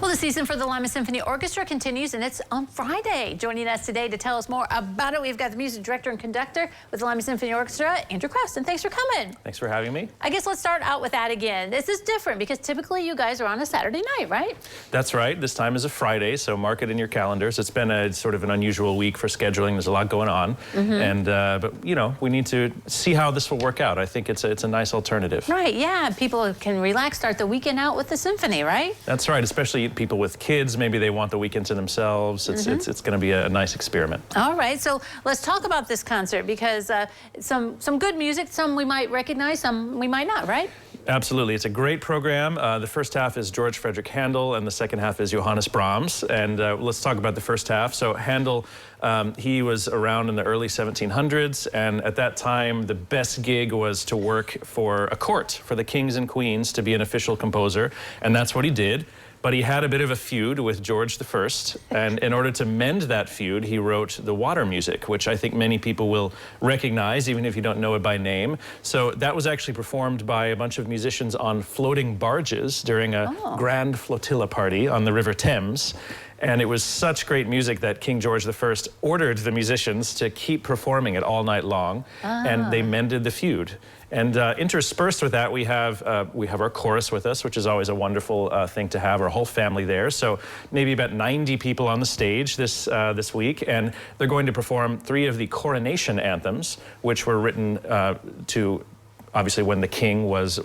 Well, the season for the Lima Symphony Orchestra continues, and it's on Friday. Joining us today to tell us more about it, we've got the music director and conductor with the Lima Symphony Orchestra, Andrew Crust, and thanks for coming. Thanks for having me. I guess let's start out with that again. This is different because typically you guys are on a Saturday night, right? That's right. This time is a Friday, so mark it in your calendars. It's been a sort of an unusual week for scheduling. There's a lot going on, but you know, we need to see how this will work out. I think it's a nice alternative. Right. Yeah. People can relax, start the weekend out with the symphony, right? That's right. Especially people with kids. Maybe they want the weekend to themselves. It's going to be a nice experiment. All right. So let's talk about this concert because some good music. Some we might recognize, some we might not. Right? Absolutely. It's a great program. The first half is George Frederick Handel, and the second half is Johannes Brahms. And let's talk about the first half. So Handel, he was around in the early 1700s, and at that time, the best gig was to work for a court, for the kings and queens, to be an official composer, and that's what he did. But he had a bit of a feud with George I, and in order to mend that feud, he wrote the water music, which I think many people will recognize, even if you don't know it by name. So that was actually performed by a bunch of musicians on floating barges during a grand flotilla party on the River Thames. And it was such great music that King George I ordered the musicians to keep performing it all night long, and they mended the feud. And interspersed with that, we have our chorus with us, which is always a wonderful thing to have, our whole family there. So maybe about 90 people on the stage this week, and they're going to perform 3 of the coronation anthems, which were written to obviously when the king was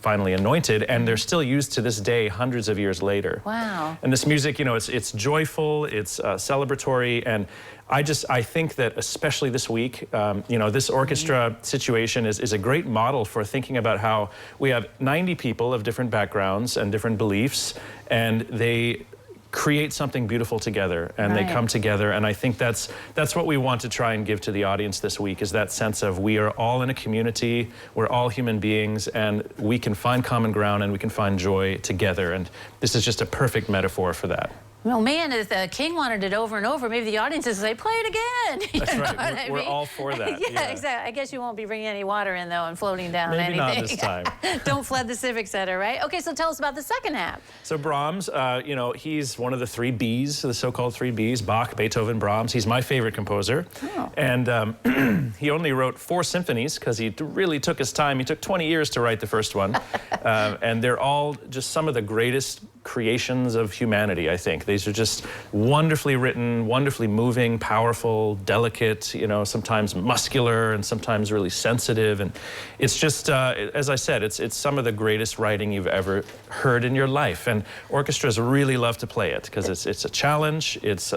finally anointed, and they're still used to this day, hundreds of years later. Wow. And this music, you know, it's joyful, it's celebratory, and I think that especially this week, you know, this orchestra situation is a great model for thinking about how we have 90 people of different backgrounds and different beliefs, and they create something beautiful together, and they come together, and I think that's what we want to try and give to the audience this week, is that sense of we are all in a community, we're all human beings, and we can find common ground and we can find joy together, and this is just a perfect metaphor for that. Well, man, if the king wanted it over and over, maybe the audience is like, play it again. That's right. We're all for that. Yeah, exactly. I guess you won't be bringing any water in, though, and floating down anything. Maybe not this time. Don't flood the Civic Center, right? Okay, so tell us about the second half. So Brahms, you know, he's one of the 3 Bs, the so-called 3 Bs, Bach, Beethoven, Brahms. He's my favorite composer. Oh. And he only wrote 4 symphonies because he really took his time. He took 20 years to write the first one. And they're all just some of the greatest creations of humanity, I think. These are just wonderfully written, wonderfully moving, powerful, delicate, you know, sometimes muscular and sometimes really sensitive. And it's just, as I said, it's some of the greatest writing you've ever heard in your life. And orchestras really love to play it because it's a challenge. It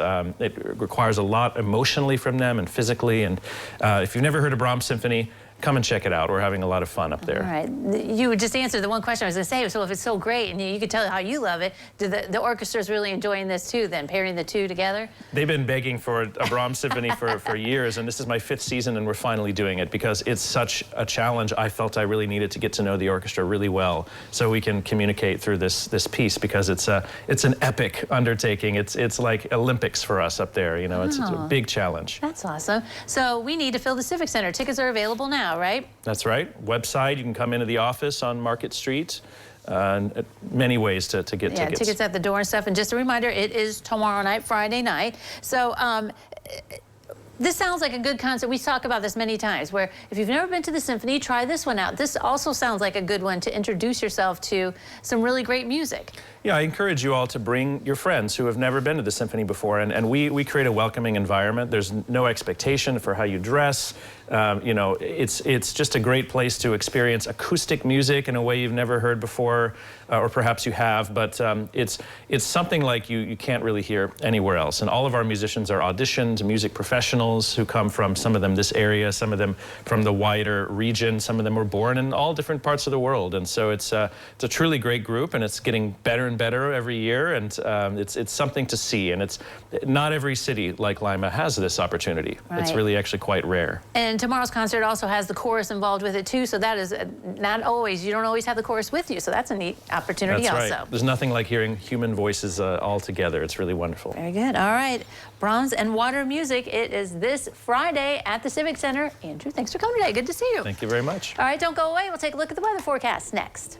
requires a lot emotionally from them and physically. And if you've never heard a Brahms symphony, come and check it out. We're having a lot of fun up there. All right. You just answered the one question I was going to say. So if it's so great and you could tell how you love it, do the orchestra's really enjoying this too, then, pairing the 2 together? They've been begging for a Brahms symphony for years, and this is my 5th season, and we're finally doing it because it's such a challenge. I felt I really needed to get to know the orchestra really well so we can communicate through this piece, because it's an epic undertaking. It's like Olympics for us up there, you know. It's a big challenge. That's awesome. So we need to fill the Civic Center. Tickets are available now, right? That's right. Website, you can come into the office on Market Street. Many ways to get tickets. Yeah, tickets at the door and stuff. And just a reminder, it is tomorrow night, Friday night. So this sounds like a good concert. We talk about this many times, where if you've never been to the symphony, try this one out. This also sounds like a good one to introduce yourself to some really great music. Yeah, I encourage you all to bring your friends who have never been to the symphony before, and we create a welcoming environment. There's no expectation for how you dress. You know, it's just a great place to experience acoustic music in a way you've never heard before, or perhaps you have, but it's something like you can't really hear anywhere else. And all of our musicians are auditioned music professionals who come from, some of them this area, some of them from the wider region, some of them were born in all different parts of the world. And so it's a truly great group, and it's getting better and better every year, and it's something to see. And it's not every city like Lima has this opportunity. Right. It's really actually quite rare. And tomorrow's concert also has the chorus involved with it too, so that is not always, you don't always have the chorus with you, so that's a neat opportunity. That's also. Right. There's nothing like hearing human voices all together. It's really wonderful. Very good. All right. Brahms and Water Music. It is this Friday at the Civic Center. Andrew, thanks for coming today. Good to see you. Thank you very much. All right, don't go away. We'll take a look at the weather forecast next.